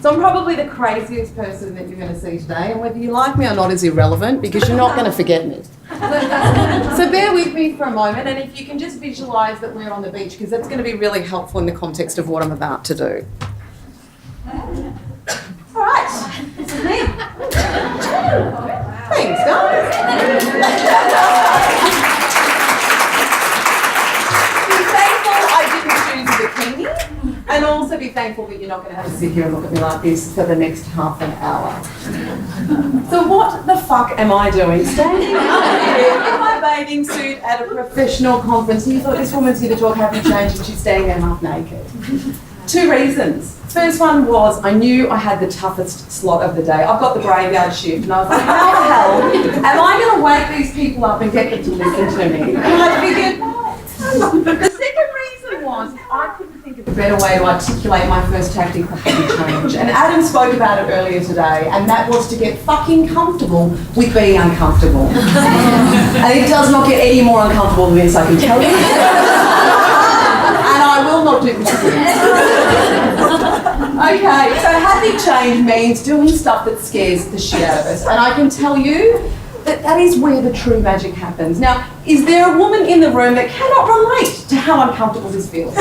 So I'm probably the craziest person that you're going to see today, and whether you like me or not is irrelevant because you're not going to forget me. So bear with me for a moment, and if you can just visualise that we're on the beach, because that's going to be really helpful in the context of what I'm about to do. All right, this is me. Thanks, guys. Be thankful I didn't choose a bikini, and also be thankful that you're not going to have to sit here and look at me like this for the next half an hour. So what the fuck am I doing? Standing up here in my bathing suit at a professional conference, and you thought this woman's here to talk happy change and she's standing there half naked. 2 reasons. First one was I knew I had the toughest slot of the day. I've got the graveyard shift, and I was like, how the hell am I going to wake these people up and get them to listen to me? And I figured, the second reason was I couldn't think of a better way to articulate my first tactic for happy change. And Adam spoke about it earlier today, and that was to get fucking comfortable with being uncomfortable. And it does not get any more uncomfortable than this, I can tell you. And I will not do this again. Okay, so happy change means doing stuff that scares the shit out of us. And I can tell you that is where the true magic happens. Now, is there a woman in the room that cannot relate to how uncomfortable this feels?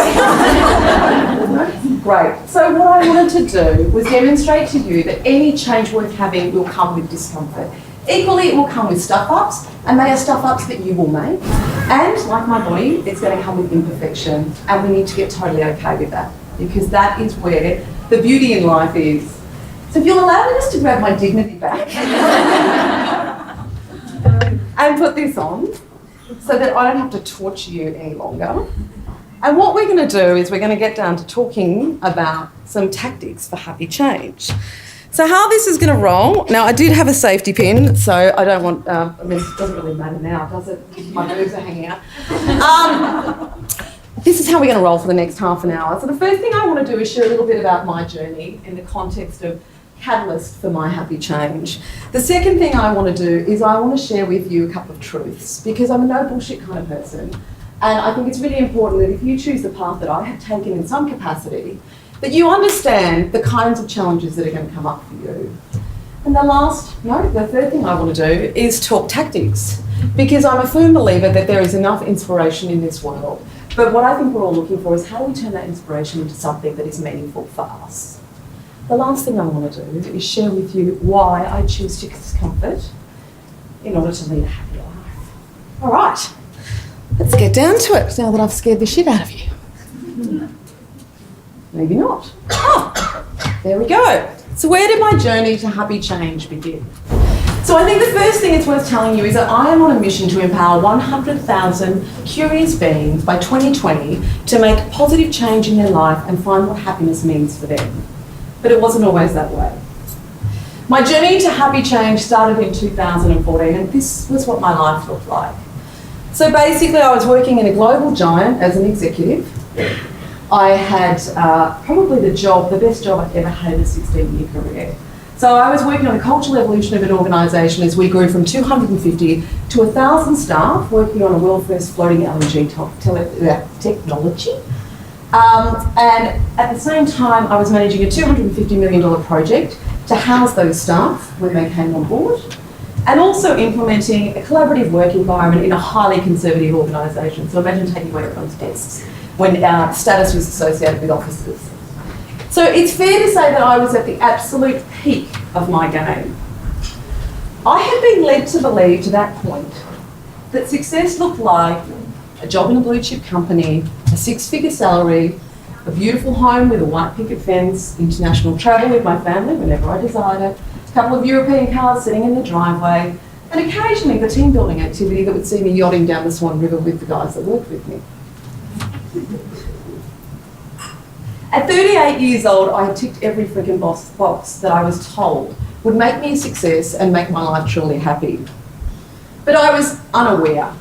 Great. So what I wanted to do was demonstrate to you that any change worth having will come with discomfort. Equally, it will come with stuff-ups, and they are stuff-ups that you will make. And, like my body, it's going to come with imperfection, and we need to get totally okay with that, because that is where the beauty in life is. So if you'll allow me just to grab my dignity back and put this on so that I don't have to torture you any longer. And what we're going to do is we're going to get down to talking about some tactics for happy change. So how this is going to roll, now I did have a safety pin, so I don't want, it doesn't really matter now, does it? My boobs are hanging out. This is how we're going to roll for the next half an hour. So the first thing I want to do is share a little bit about my journey in the context of catalyst for my happy change. The second thing I want to do is I want to share with you a couple of truths, because I'm a no bullshit kind of person, and I think it's really important that if you choose the path that I have taken in some capacity, that you understand the kinds of challenges that are going to come up for you. And the third thing I want to do is talk tactics, because I'm a firm believer that there is enough inspiration in this world, but what I think we're all looking for is how do we turn that inspiration into something that is meaningful for us. The last thing I want to do is share with you why I choose discomfort in order to lead a happy life. All right, let's get down to it now that I've scared the shit out of you. Maybe not. Oh, there we go. So where did my journey to happy change begin? So I think the first thing it's worth telling you is that I am on a mission to empower 100,000 curious beings by 2020 to make positive change in their life and find what happiness means for them. But it wasn't always that way. My journey to happy change started in 2014, and this was what my life looked like. So basically I was working in a global giant as an executive. I had probably the best job I've ever had in a 16-year career. So I was working on the cultural evolution of an organisation as we grew from 250 to 1,000 staff working on a world-first floating LNG technology. And at the same time, I was managing a $250 million project to house those staff when they came on board, and also implementing a collaborative work environment in a highly conservative organisation. So imagine taking away everyone's desks when our status was associated with officers. So it's fair to say that I was at the absolute peak of my game. I had been led to believe to that point that success looked like a job in a blue chip company, a 6-figure salary, a beautiful home with a white picket fence, international travel with my family whenever I desired it, a couple of European cars sitting in the driveway, and occasionally the team building activity that would see me yachting down the Swan River with the guys that worked with me. At 38 years old, I had ticked every freaking box that I was told would make me a success and make my life truly happy. But I was unaware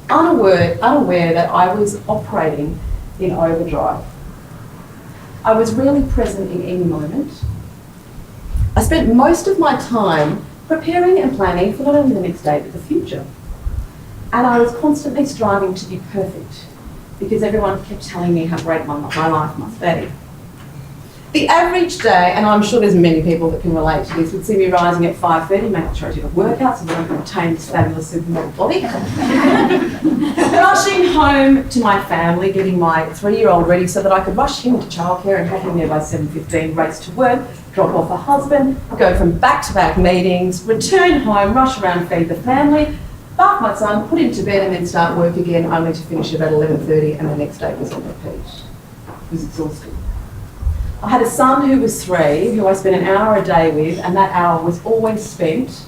that I was operating in overdrive. I was rarely present in any moment. I spent most of my time preparing and planning for not only the next day, but the future. And I was constantly striving to be perfect because everyone kept telling me how great my life must be. The average day, and I'm sure there's many people that can relate to this, would see me rising at 5:30, making sure I did a workout so that I could obtain this fabulous supermodel body. Rushing home to my family, getting my 3-year-old ready so that I could rush him to childcare and have him there by 7:15, race to work, drop off a husband, go from back-to-back meetings, return home, rush around, feed the family, bath my son, put him to bed and then start work again, only to finish about 11:30, and the next day was on repeat. It was exhausting. I had a son who was 3, who I spent an hour a day with, and that hour was always spent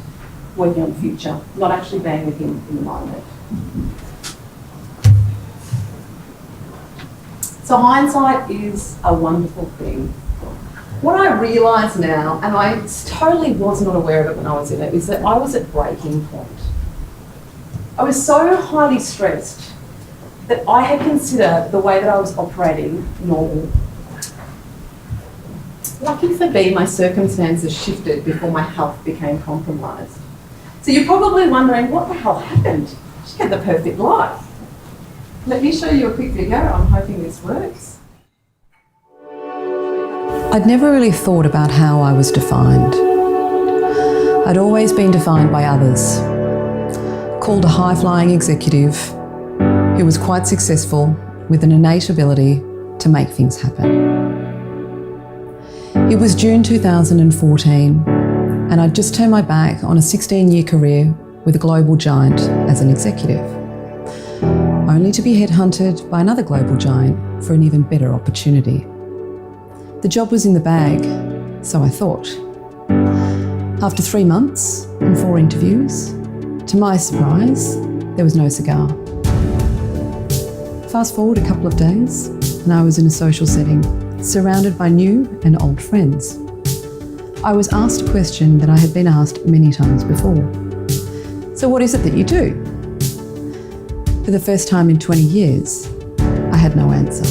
working on the future, not actually being with him in the moment. So hindsight is a wonderful thing. What I realise now, and I totally was not aware of it when I was in it, is that I was at breaking point. I was so highly stressed that I had considered the way that I was operating normal. Lucky for me, my circumstances shifted before my health became compromised. So you're probably wondering, what the hell happened? She had the perfect life. Let me show you a quick video. I'm hoping this works. I'd never really thought about how I was defined. I'd always been defined by others. Called a high-flying executive who was quite successful with an innate ability to make things happen. It was June 2014, and I'd just turned my back on a 16-year career with a global giant as an executive, only to be headhunted by another global giant for an even better opportunity. The job was in the bag, so I thought. After 3 months and 4 interviews, to my surprise, there was no cigar. Fast forward a couple of days, and I was in a social setting, surrounded by new and old friends. I was asked a question that I had been asked many times before. So what is it that you do? For the first time in 20 years, I had no answer.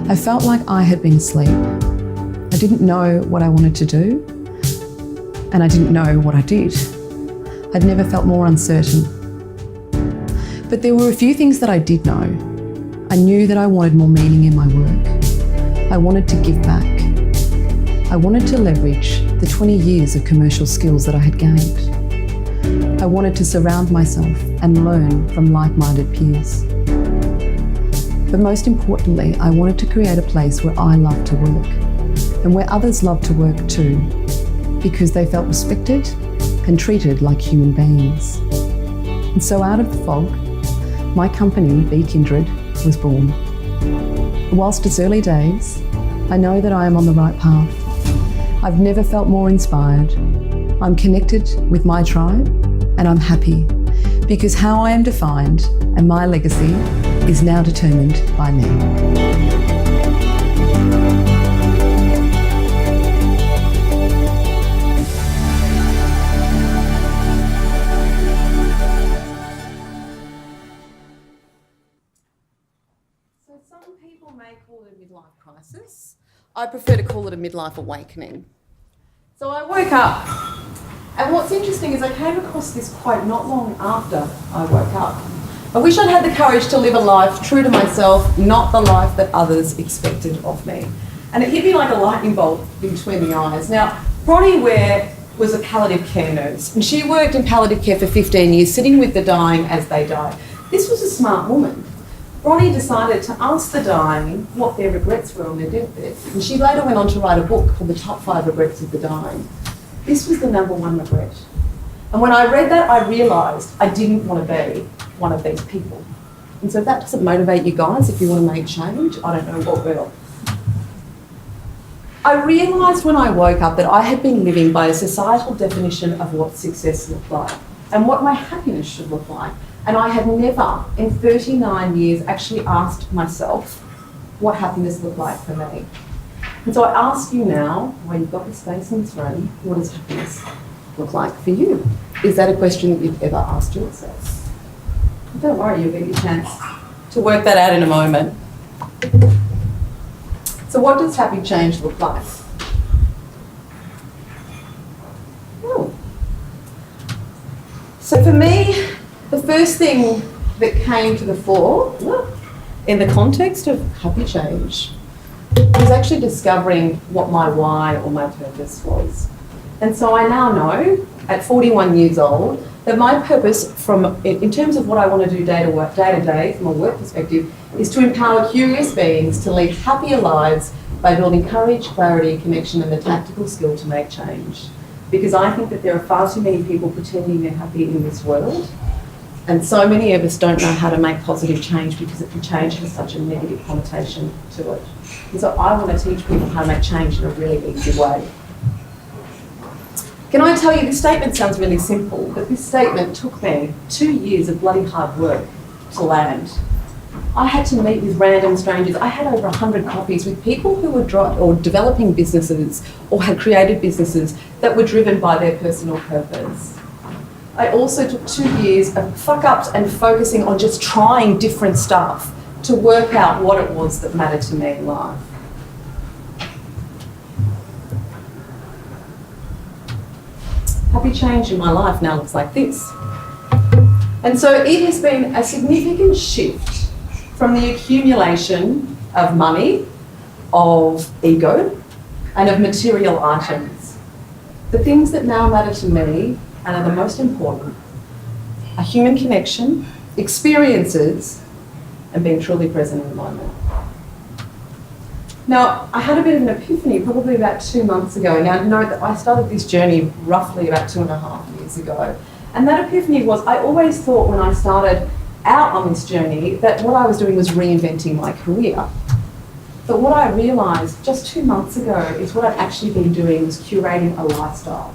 I felt like I had been asleep. I didn't know what I wanted to do, and I didn't know what I did. I'd never felt more uncertain. But there were a few things that I did know. I knew that I wanted more meaning in my work. I wanted to give back. I wanted to leverage the 20 years of commercial skills that I had gained. I wanted to surround myself and learn from like-minded peers. But most importantly, I wanted to create a place where I loved to work and where others loved to work too, because they felt respected and treated like human beings. And so out of the fog, my company, Be Kindred, was born. Whilst it's early days, I know that I am on the right path. I've never felt more inspired. I'm connected with my tribe, and I'm happy because how I am defined and my legacy is now determined by me. Some people may call it a midlife crisis. I prefer to call it a midlife awakening. So I woke up, and what's interesting is I came across this quote not long after I woke up. I wish I'd had the courage to live a life true to myself, not the life that others expected of me. And it hit me like a lightning bolt between the eyes. Now, Bronnie Ware was a palliative care nurse, and she worked in palliative care for 15 years, sitting with the dying as they died. This was a smart woman. Bronnie decided to ask the dying what their regrets were on their deathbed, and she later went on to write a book called The Top 5 Regrets of the Dying. This was the number one regret. And when I read that, I realised I didn't want to be one of these people. And so if that doesn't motivate you guys, if you want to make change, I don't know what will. I realised when I woke up that I had been living by a societal definition of what success looked like and what my happiness should look like. And I had never, in 39 years, actually asked myself what happiness looked like for me. And so I ask you now, while you've got the space in this room, what does happiness look like for you? Is that a question that you've ever asked yourself? Don't worry, you'll get your chance to work that out in a moment. So what does happy change look like? Oh. So for me, the first thing that came to the fore in the context of happy change was actually discovering what my why or my purpose was. And so I now know, at 41 years old, that my purpose in terms of what I want to do day to day from a work perspective is to empower curious beings to lead happier lives by building courage, clarity, connection and the tactical skill to make change. Because I think that there are far too many people pretending they're happy in this world, and so many of us don't know how to make positive change because change has such a negative connotation to it. And so I want to teach people how to make change in a really easy way. Can I tell you, this statement sounds really simple, but this statement took me 2 years of bloody hard work to land. I had to meet with random strangers. I had over 100 coffees with people who were developing businesses or had created businesses that were driven by their personal purpose. I also took 2 years of fuck-ups and focusing on just trying different stuff to work out what it was that mattered to me in life. Happy change in my life now looks like this. And so it has been a significant shift from the accumulation of money, of ego, and of material items. The things that now matter to me and are the most important are human connection, experiences, and being truly present in the moment. Now, I had a bit of an epiphany probably about 2 months ago. Now, note that I started this journey roughly about 2.5 years ago. And that epiphany was, I always thought when I started out on this journey that what I was doing was reinventing my career. But what I realised just 2 months ago is what I've actually been doing was curating a lifestyle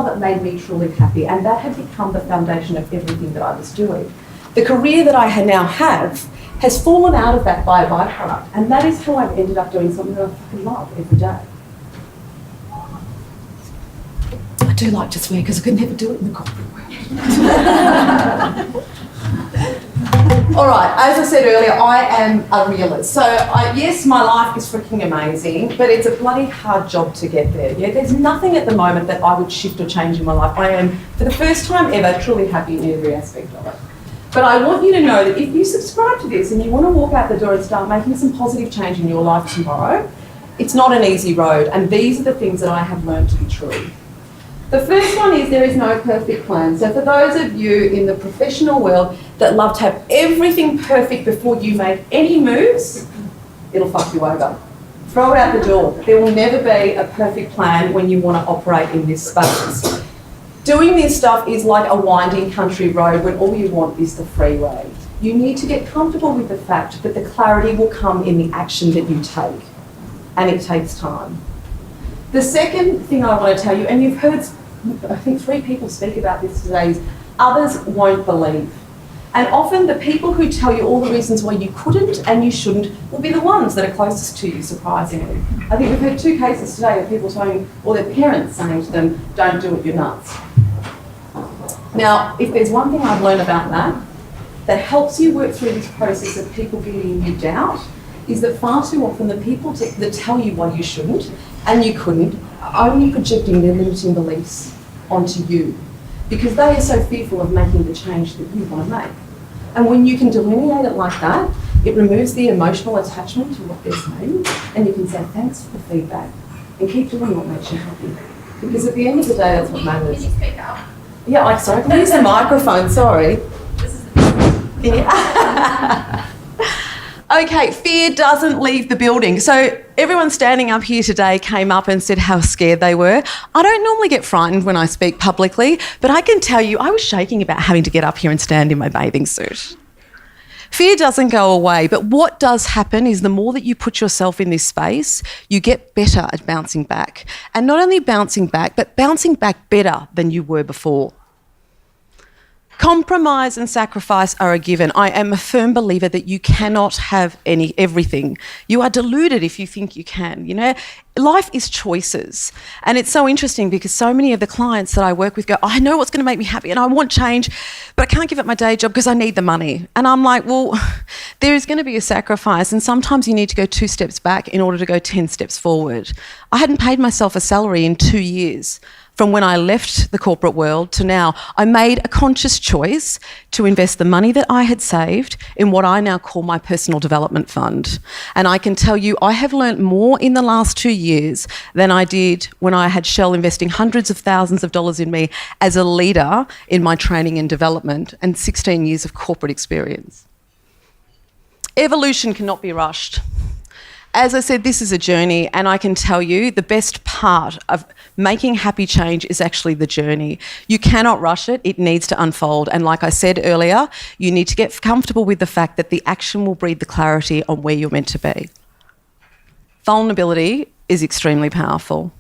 that made me truly happy, and that had become the foundation of everything that I was doing. The career that I now have has fallen out of that by a byproduct, and that is how I've ended up doing something that I fucking love every day. I do like to swear because I could never do it in the corporate world. All right, as I said earlier, I am a realist. So yes, my life is freaking amazing, but it's a bloody hard job to get there. Yeah, there's nothing at the moment that I would shift or change in my life. I am, for the first time ever, truly happy in every aspect of it. But I want you to know that if you subscribe to this and you want to walk out the door and start making some positive change in your life tomorrow, it's not an easy road, and these are the things that I have learned to be true. The first one is there is no perfect plan. So for those of you in the professional world that love to have everything perfect before you make any moves, it'll fuck you over. Throw it out the door. There will never be a perfect plan when you want to operate in this space. Doing this stuff is like a winding country road when all you want is the freeway. You need to get comfortable with the fact that the clarity will come in the action that you take, and it takes time. The second thing I want to tell you, and you've heard, I think 3 people speak about this today, is others won't believe. And often the people who tell you all the reasons why you couldn't and you shouldn't will be the ones that are closest to you, surprisingly. I think we've heard 2 cases today of people telling, or their parents saying to them, don't do it, you're nuts. Now, if there's one thing I've learned about that helps you work through this process of people giving you doubt, is that far too often the people that tell you why you shouldn't and you couldn't are only projecting their limiting beliefs onto you, because they are so fearful of making the change that you want to make. And when you can delineate it like that, it removes the emotional attachment to what they're saying, and you can say thanks for the feedback and keep doing what makes you happy. Because at the end of the day, that's what matters. Can you speak up? Yeah, sorry, can I use the microphone? Sorry. This is the Yeah. Okay, fear doesn't leave the building. So everyone standing up here today came up and said how scared they were. I don't normally get frightened when I speak publicly, but I can tell you I was shaking about having to get up here and stand in my bathing suit. Fear doesn't go away, but what does happen is the more that you put yourself in this space, you get better at bouncing back. And not only bouncing back, but bouncing back better than you were before. Compromise and sacrifice are a given. I am a firm believer that you cannot have everything. You are deluded if you think you can. You know, life is choices. And it's so interesting because so many of the clients that I work with go, I know what's going to make me happy and I want change, but I can't give up my day job because I need the money. And I'm like, well, there is going to be a sacrifice, and sometimes you need to go 2 steps back in order to go 10 steps forward. I hadn't paid myself a salary in 2 years. from when I left the corporate world to now, I made a conscious choice to invest the money that I had saved in what I now call my personal development fund. And I can tell you, I have learnt more in the last 2 years than I did when I had Shell investing hundreds of thousands of dollars in me as a leader in my training and development and 16 years of corporate experience. Evolution cannot be rushed. As I said, this is a journey, and I can tell you the best part of making happy change is actually the journey. You cannot rush it, it needs to unfold. And like I said earlier, you need to get comfortable with the fact that the action will breed the clarity on where you're meant to be. Vulnerability is extremely powerful.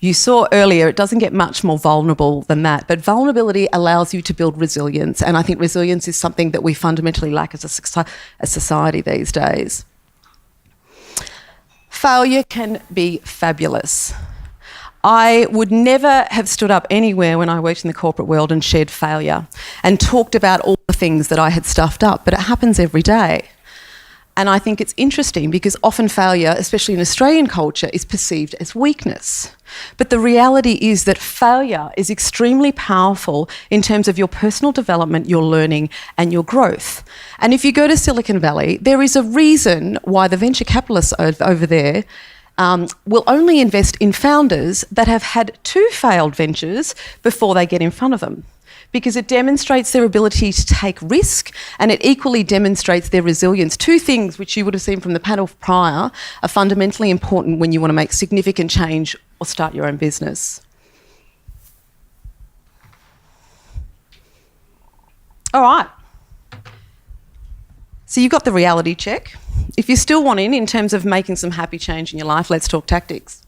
You saw earlier, it doesn't get much more vulnerable than that, but vulnerability allows you to build resilience, and I think resilience is something that we fundamentally lack as a society these days. Failure can be fabulous. I would never have stood up anywhere when I worked in the corporate world and shared failure and talked about all the things that I had stuffed up, but it happens every day. And I think it's interesting because often failure, especially in Australian culture, is perceived as weakness. But the reality is that failure is extremely powerful in terms of your personal development, your learning and your growth. And if you go to Silicon Valley, there is a reason why the venture capitalists over there will only invest in founders that have had 2 failed ventures before they get in front of them. Because it demonstrates their ability to take risk and it equally demonstrates their resilience. 2 things which you would have seen from the panel prior are fundamentally important when you want to make significant change or start your own business. All right. So you've got the reality check. If you still want in terms of making some happy change in your life, let's talk tactics.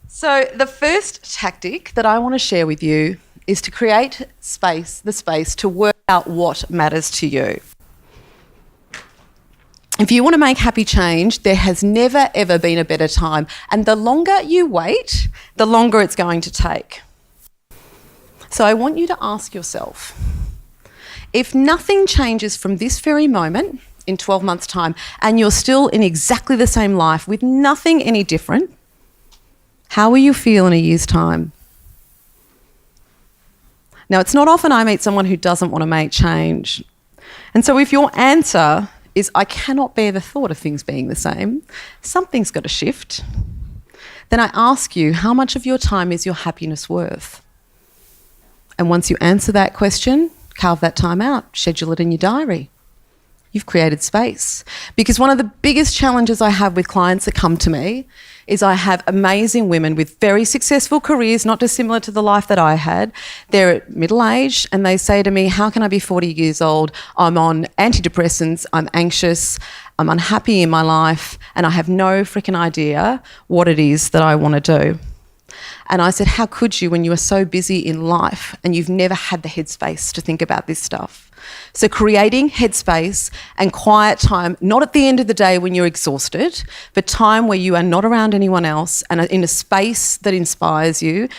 So the first tactic that I want to share with you is to create the space to work out what matters to you. If you want to make happy change, there has never ever been a better time. And the longer you wait, the longer it's going to take. So I want you to ask yourself, if nothing changes from this very moment in 12 months' time and you're still in exactly the same life with nothing any different, how will you feel in a year's time? Now, it's not often I meet someone who doesn't want to make change. And so if your answer is, I cannot bear the thought of things being the same, something's got to shift, then I ask you, how much of your time is your happiness worth? And once you answer that question, carve that time out, schedule it in your diary. You've created space. Because one of the biggest challenges I have with clients that come to me is I have amazing women with very successful careers, not dissimilar to the life that I had. They're at middle age and they say to me, how can I be 40 years old? I'm on antidepressants, I'm anxious, I'm unhappy in my life, and I have no freaking idea what it is that I want to do. And I said, how could you when you are so busy in life and you've never had the headspace to think about this stuff? So creating headspace and quiet time, not at the end of the day when you're exhausted, but time where you are not around anyone else and in a space that inspires you,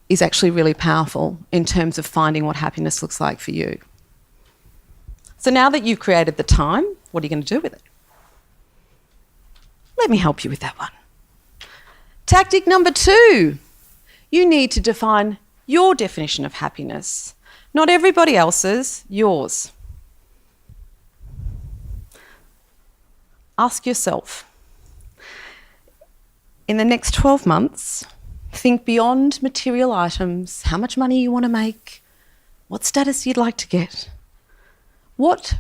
is actually really powerful in terms of finding what happiness looks like for you. So now that you've created the time, what are you going to do with it? Let me help you with that one. Tactic number 2, you need to define your definition of happiness. Not everybody else's, yours. Ask yourself, in the next 12 months, think beyond material items, how much money you want to make, what status you'd like to get. What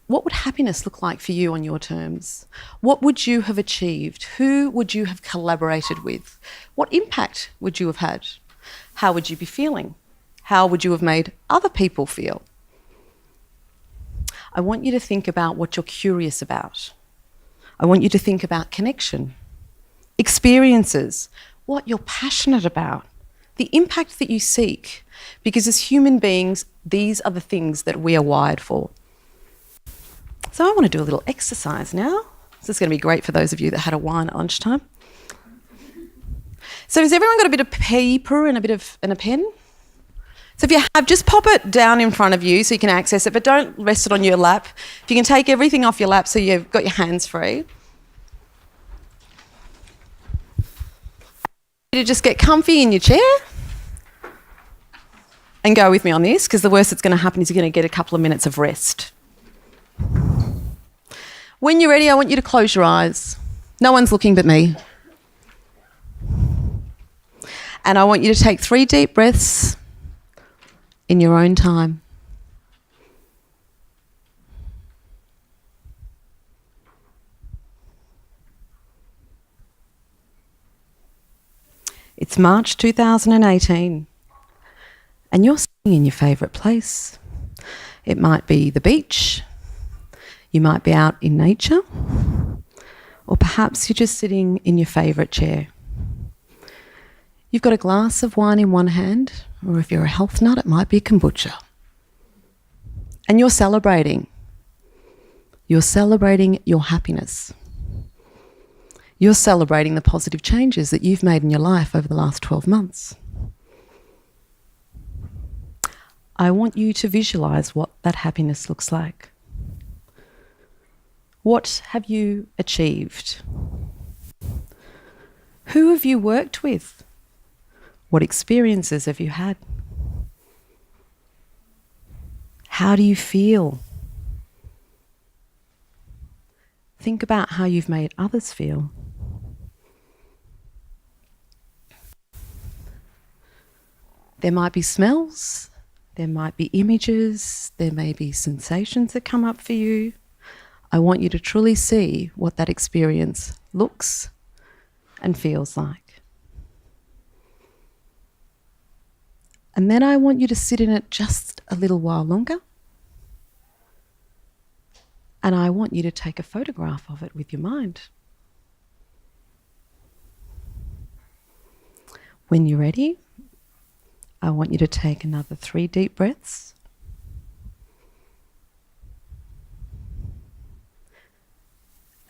would happiness look like for you on your terms? What would you have achieved? Who would you have collaborated with? What impact would you have had? How would you be feeling? How would you have made other people feel? I want you to think about what you're curious about. I want you to think about connection, experiences, what you're passionate about, the impact that you seek. Because as human beings, these are the things that we are wired for. So I want to do a little exercise now. This is going to be great for those of you that had a wine at lunchtime. So has everyone got a bit of paper and a pen? So if you have, just pop it down in front of you so you can access it, but don't rest it on your lap. If you can take everything off your lap so you've got your hands free. You to just get comfy in your chair and go with me on this, because the worst that's going to happen is you're going to get a couple of minutes of rest. When you're ready, I want you to close your eyes. No one's looking but me. And I want you to take 3 deep breaths in your own time. It's March 2018, and you're sitting in your favourite place. It might be the beach, you might be out in nature, or perhaps you're just sitting in your favourite chair. You've got a glass of wine in one hand, or if you're a health nut, it might be a kombucha. And you're celebrating. You're celebrating your happiness. You're celebrating the positive changes that you've made in your life over the last 12 months. I want you to visualise what that happiness looks like. What have you achieved? Who have you worked with? What experiences have you had? How do you feel? Think about how you've made others feel. There might be smells, there might be images, there may be sensations that come up for you. I want you to truly see what that experience looks and feels like. And then I want you to sit in it just a little while longer. And I want you to take a photograph of it with your mind. When you're ready, I want you to take another 3 deep breaths.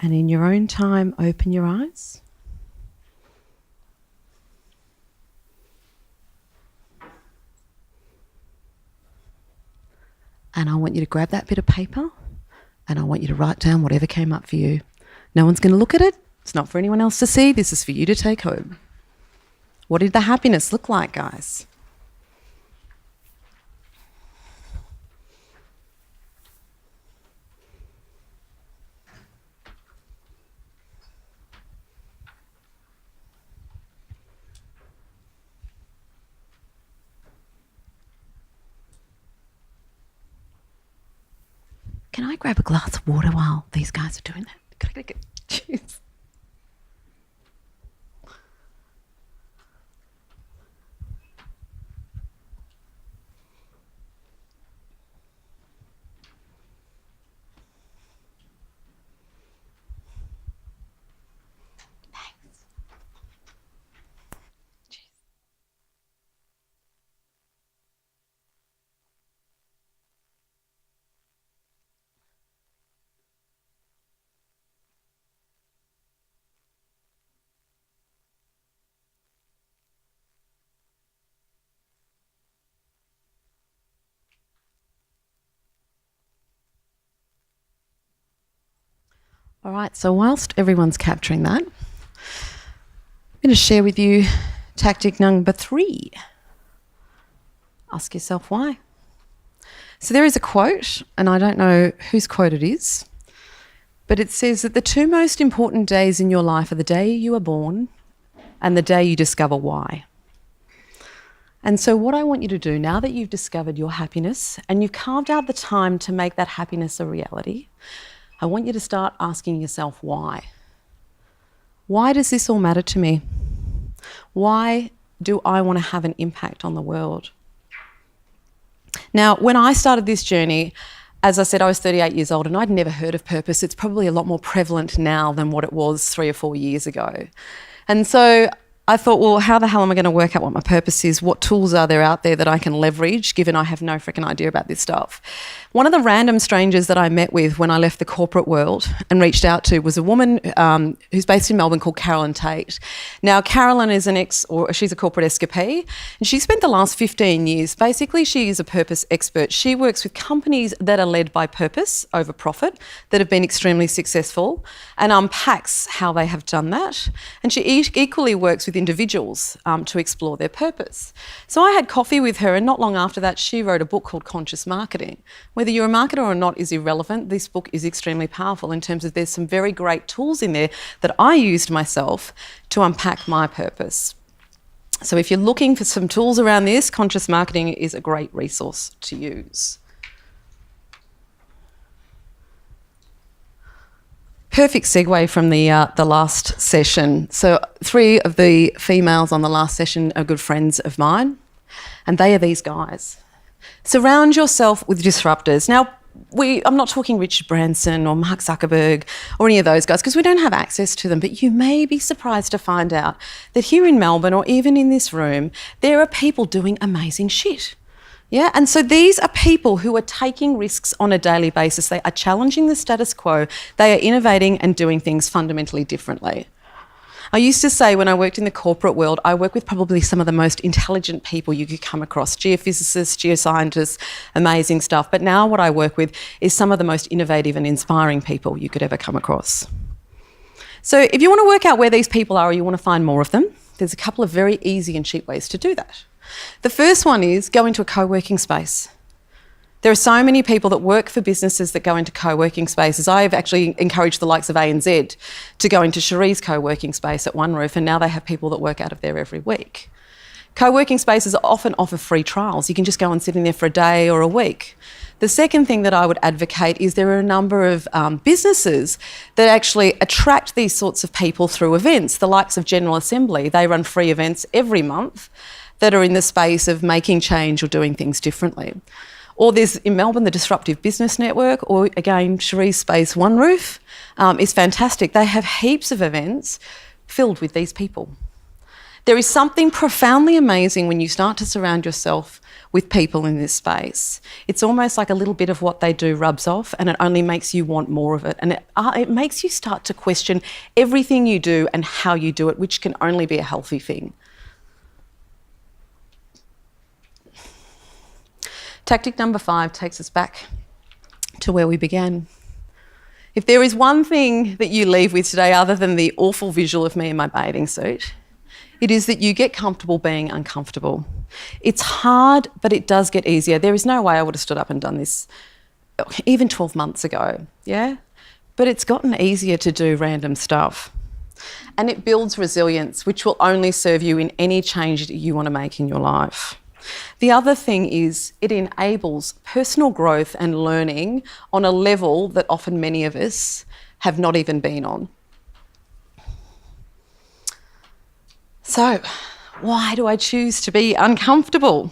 And in your own time, open your eyes. And I want you to grab that bit of paper and I want you to write down whatever came up for you. No one's going to look at it. It's not for anyone else to see. This is for you to take home. What did the happiness look like, guys? Can I grab a glass of water while these guys are doing that? Cheers. Thanks. Cheers. All right, so whilst everyone's capturing that, I'm going to share with you tactic number 3. Ask yourself why. So there is a quote, and I don't know whose quote it is, but it says that the 2 most important days in your life are the day you are born and the day you discover why. And so what I want you to do, now that you've discovered your happiness and you've carved out the time to make that happiness a reality, I want you to start asking yourself why. Why does this all matter to me? Why do I want to have an impact on the world? Now, when I started this journey, as I said, I was 38 years old and I'd never heard of purpose. It's probably a lot more prevalent now than what it was 3 or 4 years ago. And so I thought, well, how the hell am I going to work out what my purpose is? What tools are there out there that I can leverage, given I have no freaking idea about this stuff? One of the random strangers that I met with when I left the corporate world and reached out to was a woman who's based in Melbourne called Carolyn Tate. Now, Carolyn is she's a corporate escapee, and she spent the last 15 years, basically she is a purpose expert. She works with companies that are led by purpose over profit, that have been extremely successful, and unpacks how they have done that. And she equally works with with individuals to explore their purpose. So I had coffee with her, and not long after that, she wrote a book called Conscious Marketing. Whether you're a marketer or not is irrelevant. This book is extremely powerful in terms of there's some very great tools in there that I used myself to unpack my purpose. So if you're looking for some tools around this, Conscious Marketing is a great resource to use. Perfect segue from the last session. So 3 of the females on the last session are good friends of mine, and they are these guys. Surround yourself with disruptors. Now, I'm not talking Richard Branson or Mark Zuckerberg or any of those guys, because we don't have access to them, but you may be surprised to find out that here in Melbourne, or even in this room, there are people doing amazing shit. Yeah, and so these are people who are taking risks on a daily basis. They are challenging the status quo. They are innovating and doing things fundamentally differently. I used to say when I worked in the corporate world, I work with probably some of the most intelligent people you could come across, geophysicists, geoscientists, amazing stuff. But now what I work with is some of the most innovative and inspiring people you could ever come across. So if you want to work out where these people are, or you want to find more of them, there's a couple of very easy and cheap ways to do that. The first one is go into a co-working space. There are so many people that work for businesses that go into co-working spaces. I've actually encouraged the likes of ANZ to go into Cherie's co-working space at One Roof, and now they have people that work out of there every week. Co-working spaces often offer free trials. You can just go and sit in there for a day or a week. The second thing that I would advocate is there are a number of businesses that actually attract these sorts of people through events. The likes of General Assembly, they run free events every month that are in the space of making change or doing things differently. Or there's in Melbourne the Disruptive Business Network, or again Cherie's space One Roof is fantastic. They have heaps of events filled with these people. There is something profoundly amazing when you start to surround yourself with people in this space. It's almost like a little bit of what they do rubs off, and it only makes you want more of it. And it makes you start to question everything you do and how you do it, which can only be a healthy thing. Tactic number 5 takes us back to where we began. If there is one thing that you leave with today other than the awful visual of me in my bathing suit, it is that you get comfortable being uncomfortable. It's hard, but it does get easier. There is no way I would have stood up and done this even 12 months ago, yeah? But it's gotten easier to do random stuff. And it builds resilience, which will only serve you in any change that you want to make in your life. The other thing is it enables personal growth and learning on a level that often many of us have not even been on. So, why do I choose to be uncomfortable?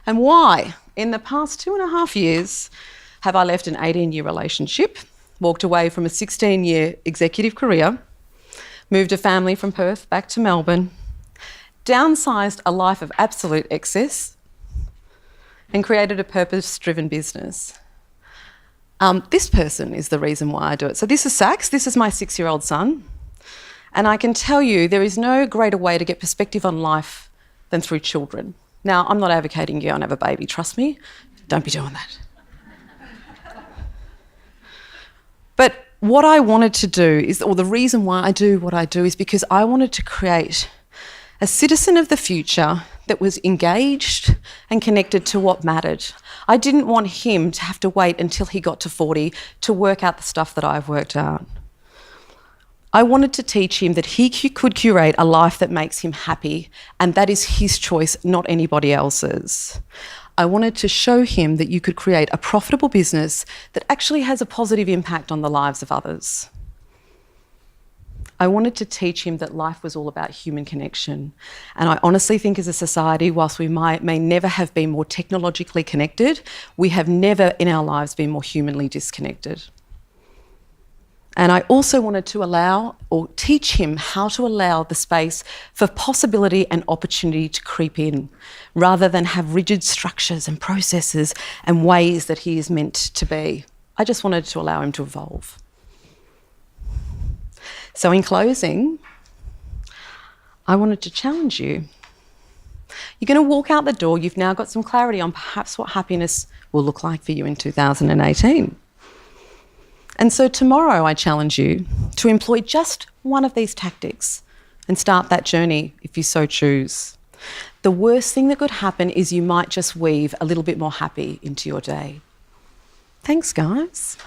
And why, in the past 2.5 years, have I left an 18-year relationship, walked away from a 16-year executive career, moved a family from Perth back to Melbourne, downsized a life of absolute excess, and created a purpose-driven business? This person is the reason why I do it. So this is Sax. This is my 6-year-old son. And I can tell you there is no greater way to get perspective on life than through children. Now, I'm not advocating you go and have a baby. Trust me, don't be doing that. But what I wanted to do is, or the reason why I do what I do, is because I wanted to create a citizen of the future that was engaged and connected to what mattered. I didn't want him to have to wait until he got to 40 to work out the stuff that I've worked out. I wanted to teach him that he could curate a life that makes him happy, and that is his choice, not anybody else's. I wanted to show him that you could create a profitable business that actually has a positive impact on the lives of others. I wanted to teach him that life was all about human connection. And I honestly think as a society, whilst we may never have been more technologically connected, we have never in our lives been more humanly disconnected. And I also wanted to allow or teach him how to allow the space for possibility and opportunity to creep in, rather than have rigid structures and processes and ways that he is meant to be. I just wanted to allow him to evolve. So in closing, I wanted to challenge you. You're going to walk out the door, you've now got some clarity on perhaps what happiness will look like for you in 2018. And so tomorrow I challenge you to employ just one of these tactics and start that journey if you so choose. The worst thing that could happen is you might just weave a little bit more happy into your day. Thanks, guys.